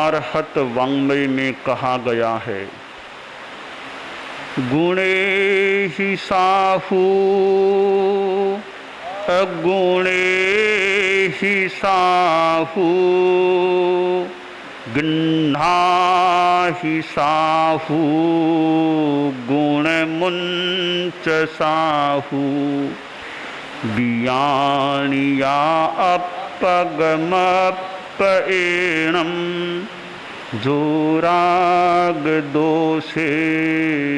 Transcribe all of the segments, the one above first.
आर्हत वाङ्मय में कहा गया है, गुणे ही साहू अगुणे ही साहू, गिन्हा ही साहू गुण मुंच साहू, बियाणिया अपगमपएणम, जो राग दोषे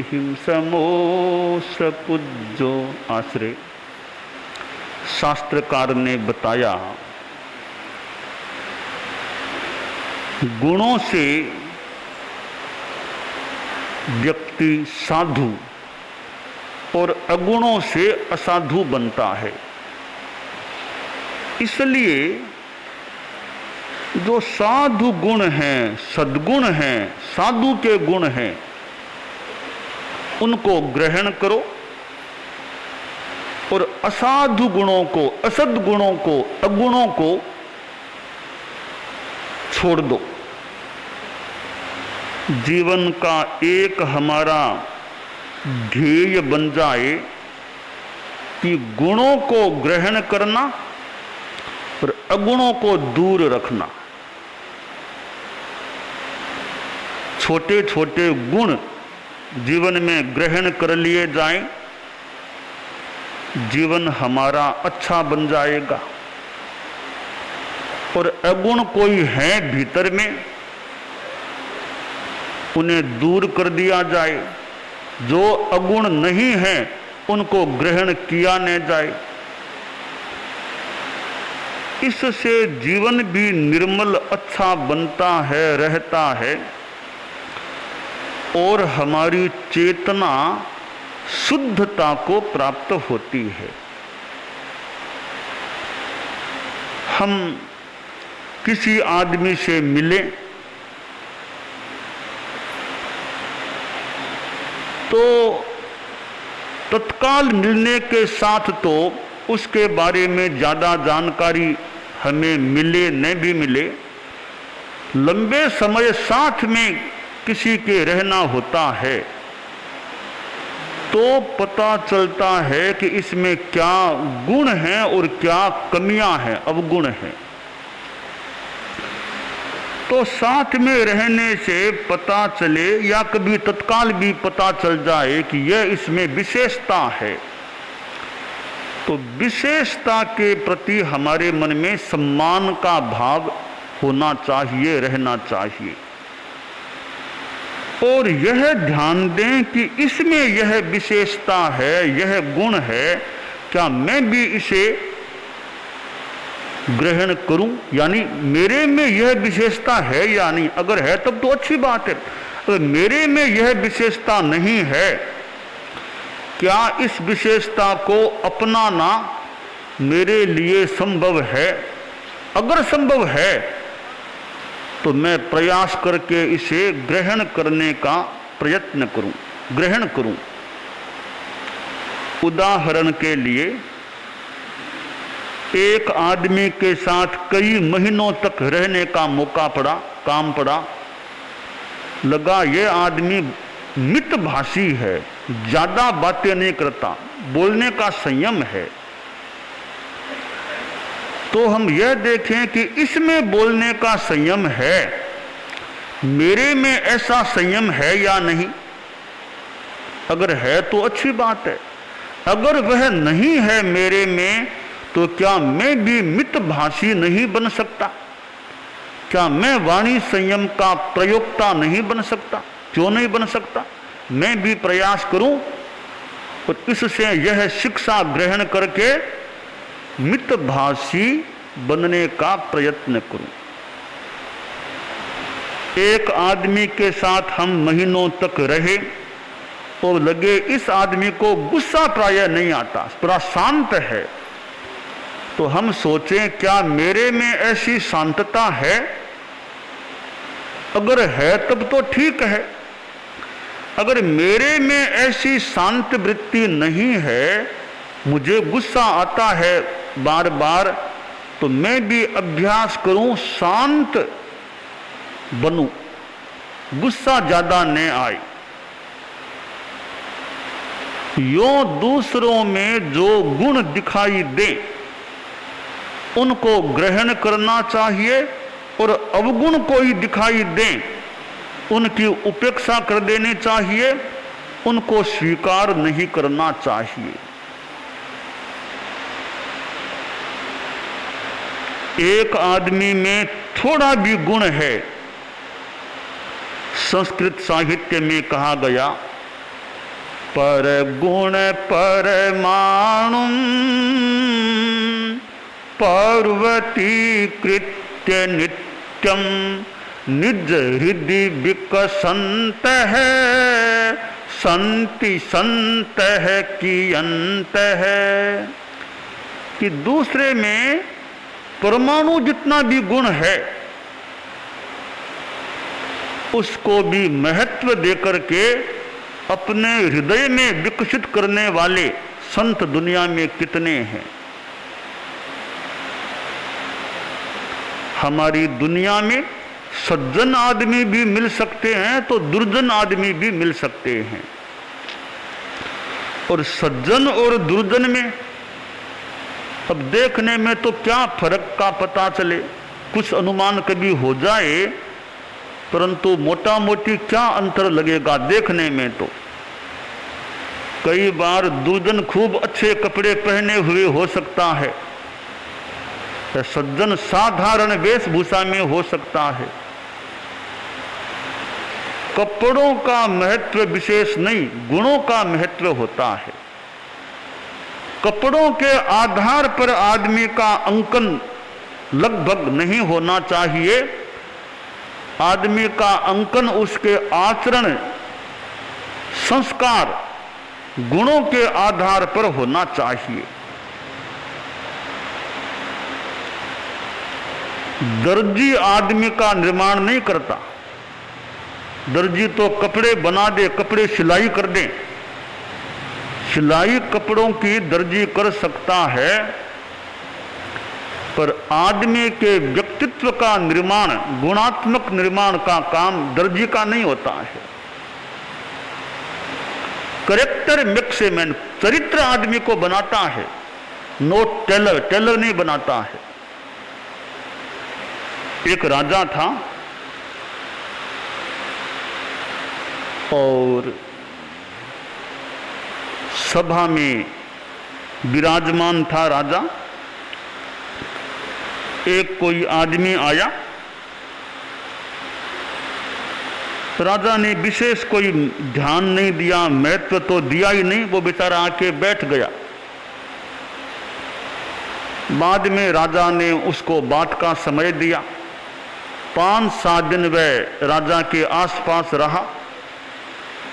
हिंसमोस पूज्यो। आश्रय शास्त्रकार ने बताया, गुणों से व्यक्ति साधु और अगुणों से असाधु बनता है। इसलिए जो साधु गुण हैं, सद्गुण हैं, साधु के गुण हैं, उनको ग्रहण करो और असाधु गुणों को, असद्गुणों को, अगुणों को छोड़ दो। जीवन का एक हमारा ध्येय बन जाए कि गुणों को ग्रहण करना और अगुणों को दूर रखना। छोटे छोटे गुण जीवन में ग्रहण कर लिए जाएं, जीवन हमारा अच्छा बन जाएगा। और अगुण कोई है भीतर में, उन्हें दूर कर दिया जाए। जो अगुण नहीं है उनको ग्रहण किया न जाए। इससे जीवन भी निर्मल अच्छा बनता है, रहता है, और हमारी चेतना शुद्धता को प्राप्त होती है। हम किसी आदमी से मिले तो तत्काल मिलने के साथ तो उसके बारे में ज़्यादा जानकारी हमें मिले न भी मिले, लंबे समय साथ में किसी के रहना होता है तो पता चलता है कि इसमें क्या गुण हैं और क्या कमियां हैं, अवगुण हैं। तो साथ में रहने से पता चले या कभी तत्काल भी पता चल जाए कि यह इसमें विशेषता है, तो विशेषता के प्रति हमारे मन में सम्मान का भाव होना चाहिए, रहना चाहिए। और यह ध्यान दें कि इसमें यह विशेषता है, यह गुण है, क्या मैं भी इसे ग्रहण करूं, यानी मेरे में यह विशेषता है या नहीं। अगर है तब तो अच्छी बात है। अगर मेरे में यह विशेषता नहीं है, क्या इस विशेषता को अपनाना मेरे लिए संभव है? अगर संभव है तो मैं प्रयास करके इसे ग्रहण करने का प्रयत्न करूं, ग्रहण करूं। उदाहरण के लिए, एक आदमी के साथ कई महीनों तक रहने का मौका पड़ा, काम पड़ा, लगा ये आदमी मितभाषी है, ज्यादा बातें नहीं करता, बोलने का संयम है। तो हम यह देखें कि इसमें बोलने का संयम है, मेरे में ऐसा संयम है या नहीं। अगर है तो अच्छी बात है। अगर वह नहीं है मेरे में, तो क्या मैं भी मितभाषी नहीं बन सकता? क्या मैं वाणी संयम का प्रयोक्ता नहीं बन सकता? क्यों नहीं बन सकता? मैं भी प्रयास करूं और इससे यह शिक्षा ग्रहण करके मितभाषी बनने का प्रयत्न करूं। एक आदमी के साथ हम महीनों तक रहे और लगे इस आदमी को गुस्सा प्रायः नहीं आता, थोड़ा शांत है, तो हम सोचें क्या मेरे में ऐसी शांतता है? अगर है तब तो ठीक है। अगर मेरे में ऐसी शांत वृत्ति नहीं है, मुझे गुस्सा आता है बार बार, तो मैं भी अभ्यास करूं शांत बनूं, गुस्सा ज्यादा न आए। यों दूसरों में जो गुण दिखाई दे उनको ग्रहण करना चाहिए, और अवगुण कोई दिखाई दे उनकी उपेक्षा कर देनी चाहिए, उनको स्वीकार नहीं करना चाहिए। एक आदमी में थोड़ा भी गुण है, संस्कृत साहित्य में कहा गया, पर गुण परमाणु पार्वती कृत्य नित्यम निज हृदय विकसंत है संति संत है कि अंत है। कि दूसरे में परमाणु जितना भी गुण है उसको भी महत्व देकर के अपने हृदय में विकसित करने वाले संत दुनिया में कितने हैं। हमारी दुनिया में सज्जन आदमी भी मिल सकते हैं तो दुर्जन आदमी भी मिल सकते हैं, और सज्जन और दुर्जन में अब देखने में तो क्या फर्क का पता चले, कुछ अनुमान कभी हो जाए, परंतु मोटा मोटी क्या अंतर लगेगा देखने में। तो कई बार दुर्जन खूब अच्छे कपड़े पहने हुए हो सकता है, सज्जन साधारण वेशभूषा में हो सकता है। कपड़ों का महत्व विशेष नहीं, गुणों का महत्व होता है। कपड़ों के आधार पर आदमी का अंकन लगभग नहीं होना चाहिए। आदमी का अंकन उसके आचरण, संस्कार, गुणों के आधार पर होना चाहिए। दर्जी आदमी का निर्माण नहीं करता। दर्जी तो कपड़े बना दे, कपड़े सिलाई कर दे। सिलाई कपड़ों की दर्जी कर सकता है, पर आदमी के व्यक्तित्व का निर्माण, गुणात्मक निर्माण का काम दर्जी का नहीं होता है। कैरेक्टर मैक्सिमन, चरित्र आदमी को बनाता है, नोट टेलर, टेलर नहीं बनाता है। एक राजा था और सभा में विराजमान था राजा। एक कोई आदमी आया, राजा ने विशेष कोई ध्यान नहीं दिया, महत्व तो दिया ही नहीं, वो बेचारा आके बैठ गया। बाद में राजा ने उसको बात का समय दिया। 5-7 दिन वह राजा के आसपास रहा।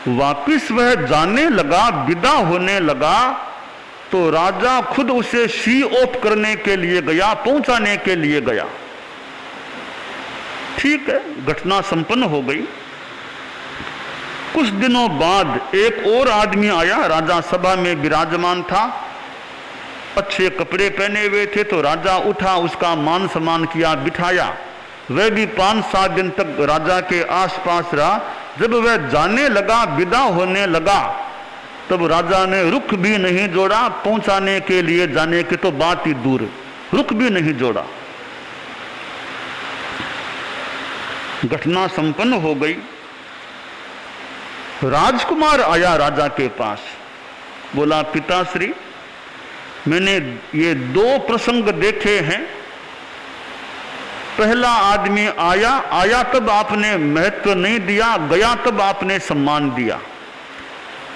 वापिस वह जाने लगा, विदा होने लगा, तो राजा खुद उसे सी ऑफ करने के लिए गया, पहुंचाने के लिए गया। ठीक है, घटना संपन्न हो गई। कुछ दिनों बाद एक और आदमी आया, राजा सभा में विराजमान था, अच्छे कपड़े पहने हुए थे, तो राजा उठा, उसका मान सम्मान किया, बिठाया। वह भी 5-7 दिन तक राजा के आसपास रहा। जब वह जाने लगा, विदा होने लगा, तब राजा ने रुख भी नहीं जोड़ा, पहुंचाने के लिए जाने की तो बात ही दूर, रुख भी नहीं जोड़ा। घटना संपन्न हो गई। राजकुमार आया राजा के पास, बोला, पिताश्री, मैंने ये 2 प्रसंग देखे हैं। पहला आदमी आया तब आपने महत्व नहीं दिया, गया तब आपने सम्मान दिया।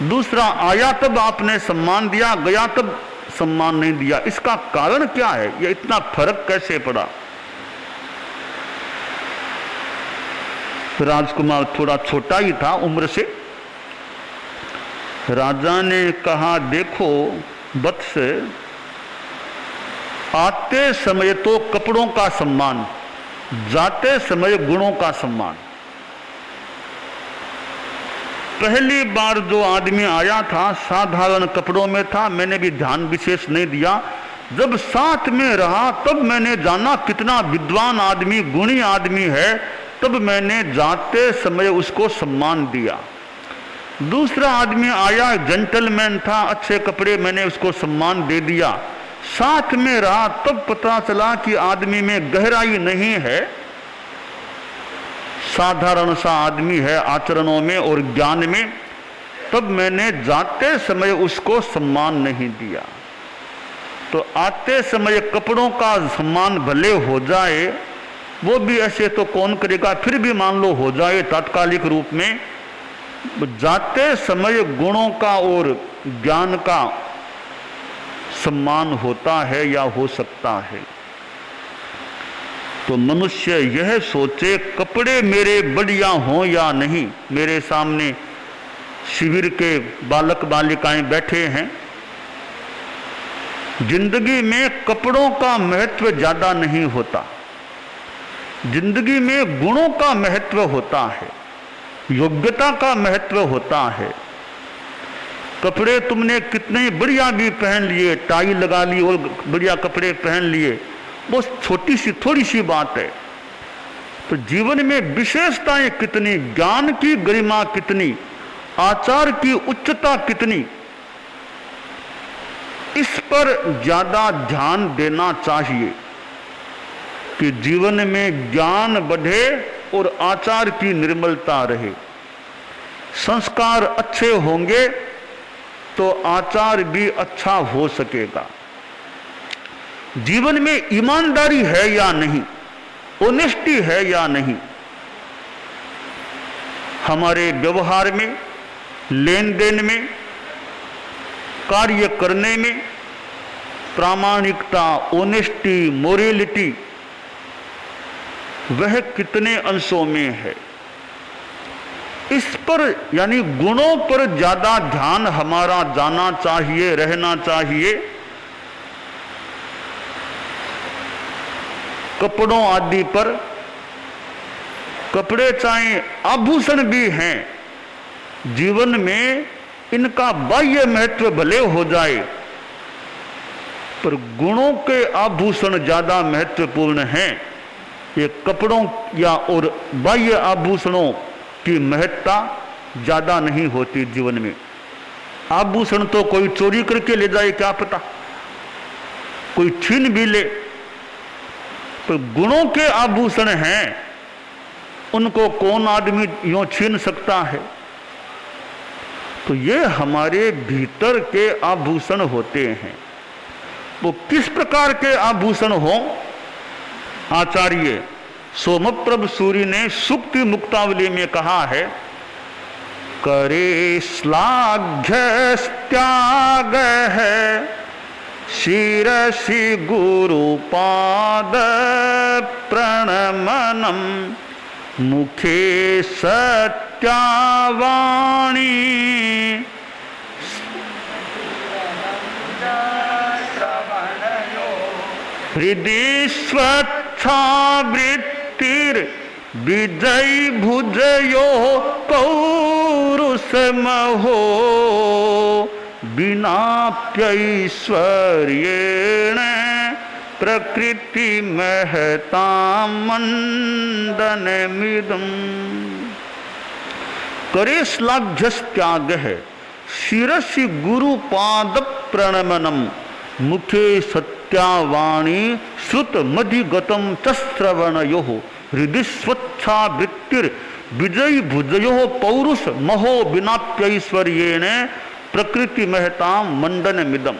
दूसरा आया तब आपने सम्मान दिया, गया तब सम्मान नहीं दिया। इसका कारण क्या है? यह इतना फर्क कैसे पड़ा? राजकुमार थोड़ा छोटा ही था उम्र से। राजा ने कहा, देखो वत्स, आते समय तो कपड़ों का सम्मान, जाते समय गुणों का सम्मान। पहली बार जो आदमी आया था साधारण कपड़ों में था, मैंने भी ध्यान विशेष नहीं दिया। जब साथ में रहा तब मैंने जाना कितना विद्वान आदमी, गुणी आदमी है। तब मैंने जाते समय उसको सम्मान दिया। दूसरा आदमी आया, जेंटलमैन था, अच्छे कपड़े, मैंने उसको सम्मान दे दिया। साथ में रहा, तब पता चला कि आदमी में गहराई नहीं है, साधारण सा आदमी है आचरणों में और ज्ञान में। तब मैंने जाते समय उसको सम्मान नहीं दिया। तो आते समय कपड़ों का सम्मान भले हो जाए, वो भी ऐसे तो कौन करेगा, फिर भी मान लो हो जाए तात्कालिक रूप में, जाते समय गुणों का और ज्ञान का सम्मान होता है या हो सकता है। तो मनुष्य यह सोचे कपड़े मेरे बढ़िया हों या नहीं। मेरे सामने शिविर के बालक बालिकाएं बैठे हैं। जिंदगी में कपड़ों का महत्व ज्यादा नहीं होता, जिंदगी में गुणों का महत्व होता है, योग्यता का महत्व होता है। कपड़े तुमने कितने बढ़िया भी पहन लिए, टाई लगा ली और बढ़िया कपड़े पहन लिए, वो छोटी सी थोड़ी सी बात है। तो जीवन में विशेषताएं कितनी, ज्ञान की गरिमा कितनी, आचार की उच्चता कितनी, इस पर ज्यादा ध्यान देना चाहिए कि जीवन में ज्ञान बढ़े और आचार की निर्मलता रहे। संस्कार अच्छे होंगे तो आचार भी अच्छा हो सकेगा। जीवन में ईमानदारी है या नहीं, ऑनेस्टी है या नहीं, हमारे व्यवहार में, लेन देन में, कार्य करने में प्रामाणिकता, ऑनेस्टी, मोरलिटी वह कितने अंशों में है, इस पर यानी गुणों पर ज्यादा ध्यान हमारा जाना चाहिए, रहना चाहिए। कपड़ों आदि पर, कपड़े चाहे आभूषण भी हैं, जीवन में इनका बाह्य महत्व भले हो जाए, पर गुणों के आभूषण ज्यादा महत्वपूर्ण हैं। ये कपड़ों या और बाह्य आभूषणों की महत्ता ज्यादा नहीं होती जीवन में। आभूषण तो कोई चोरी करके ले जाए क्या पता, कोई छीन भी ले, पर गुणों के आभूषण हैं, उनको कौन आदमी यूं छीन सकता है। तो ये हमारे भीतर के आभूषण होते हैं। वो किस प्रकार के आभूषण हो, आचार्य सोमप्रभ सूरि ने सुक्ति मुक्तावली में कहा है, करे श्लाघ्य त्याग है शिरसि गुरुपाद प्रणमनम मुखे सत्यावाणी हृदय स्वच्छावृत्तिर विजय भुजयो पौरुषमहो विनाप्यैश्वर्येण प्रकृति महतां मंदनमिदम्। करे श्लाघ्यस्त्याग है शिरसि गुरुपाद प्रणमनम मुखे सत्यावाणी श्रुत मधिगतम च श्रवणयोः हृदय स्वच्छावृत्तिर विजयी भुजयोः पौरुष महो विनाप्यैश्वर्येण प्रकृति महतां मंडनमिदम्।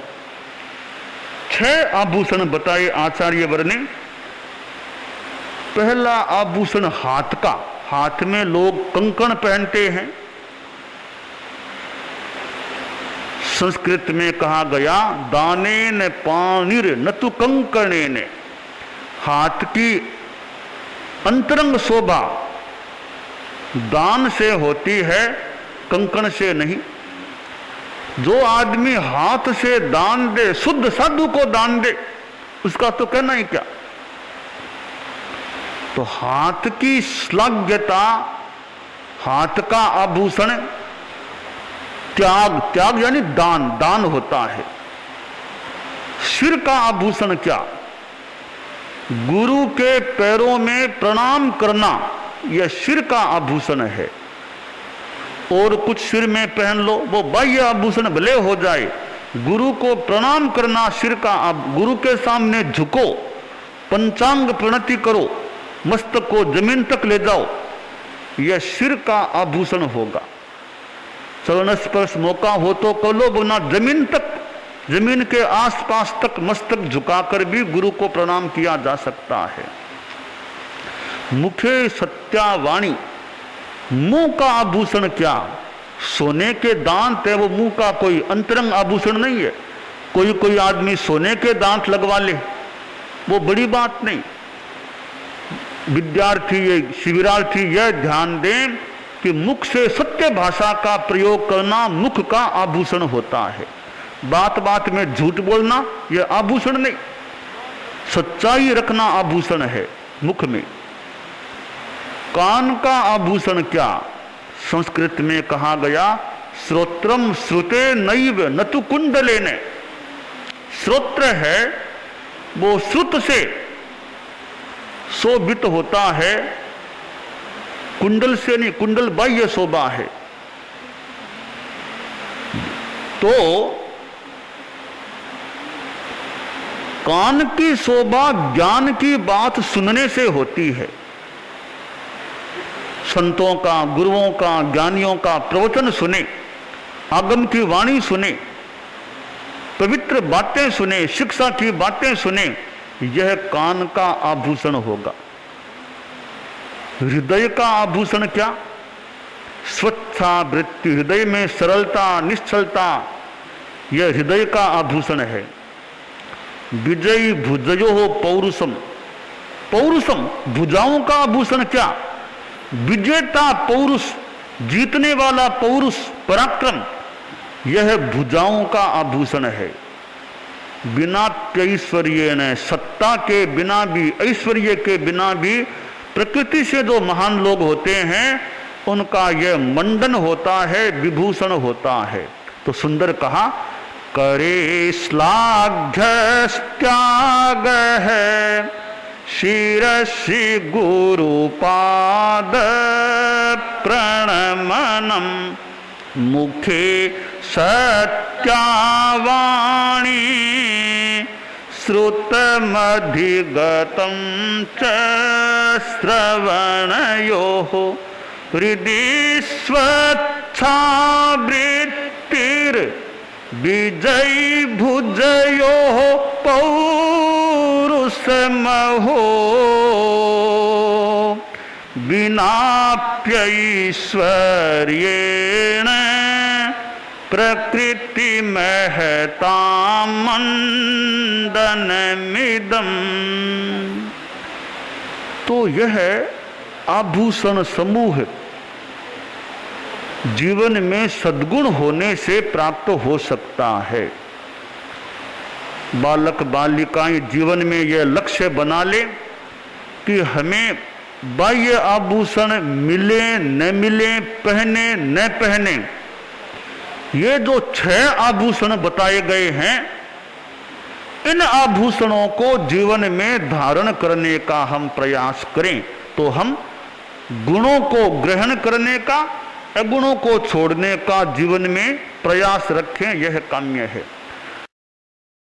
6 आभूषण बताए आचार्य वर ने। पहला आभूषण हाथ का, हाथ में लोग कंकण पहनते हैं। संस्कृत में कहा गया दानेन पाणिर न तु कंकणेन, हाथ की अंतरंग शोभा दान से होती है, कंकण से नहीं। जो आदमी हाथ से दान दे, शुद्ध साधु को दान दे, उसका तो कहना ही क्या। तो हाथ की श्लाघ्यता, हाथ का आभूषण त्याग, त्याग यानी दान, दान होता है। सिर का आभूषण क्या, गुरु के पैरों में प्रणाम करना, यह सिर का आभूषण है। और कुछ सिर में पहन लो, वो बाह्य आभूषण भले हो जाए, गुरु को प्रणाम करना सिर का, गुरु के सामने झुको, पंचांग प्रणति करो, मस्तक को जमीन तक ले जाओ, यह सिर का आभूषण होगा। चरण स्पर्श मौका हो तो कर लो, वरना जमीन तक, जमीन के आसपास तक मस्तक झुकाकर भी गुरु को प्रणाम किया जा सकता है। मुखे सत्यावाणी, मुंह का आभूषण क्या? सोने के दांत है, वो मुंह का कोई अंतरंग आभूषण नहीं है। कोई कोई आदमी सोने के दांत लगवा ले, वो बड़ी बात नहीं। विद्यार्थी, ये शिविरार्थी यह ध्यान दें कि मुख से सत्य भाषा का प्रयोग करना मुख का आभूषण होता है। बात बात में झूठ बोलना यह आभूषण नहीं, सच्चाई रखना आभूषण है मुख में। कान का आभूषण क्या? संस्कृत में कहा गया, श्रोत्रम श्रुते नैव नतु कुंडलेन। श्रोत्र है वो श्रुत से शोभित होता है, कुंडल से नहीं। कुंडल बाह्य शोभा है। तो कान की शोभा ज्ञान की बात सुनने से होती है। संतों का, गुरुओं का, ज्ञानियों का प्रवचन सुने, आगम की वाणी सुने, पवित्र बातें सुने, शिक्षा की बातें सुने, यह कान का आभूषण होगा। हृदय का आभूषण क्या? स्वच्छा वृत्ति, हृदय में सरलता, निश्चलता, यह हृदय का आभूषण है। विजयी भुजयो हो पौरुषम, पौरुषम भुजाओं का आभूषण क्या? विजेता पौरुष, जीतने वाला पौरुष, पराक्रम, यह भुजाओं का आभूषण है। बिना ऐश्वर्य ने, सत्ता के बिना भी, ऐश्वर्य के बिना भी प्रकृति से जो महान लोग होते हैं उनका यह मंडन होता है, विभूषण होता है। तो सुंदर कहा, करे श्लाघ्य त्याग है शिरसि गुरुपाद प्रणमनम, मुखे सत्यावाणी श्रुतमधिगतं च श्रवणयोः, हृदि स्वच्छा वृत्तिर् विजयी भुजयोः पौरुषमहो, विनाप्यैश्वर्येण प्रकृति महतां मंदनमिदं। तो यह आभूषण समूह जीवन में सद्गुण होने से प्राप्त हो सकता है। बालक बालिकाएं जीवन में यह लक्ष्य बना ले कि हमें बाह्य आभूषण मिले न मिले, पहने न पहने, ये जो 6 आभूषण बताए गए हैं, इन आभूषणों को जीवन में धारण करने का हम प्रयास करें तो हम गुणों को ग्रहण करने का, अगुणों को छोड़ने का जीवन में प्रयास रखें, यह काम्य है।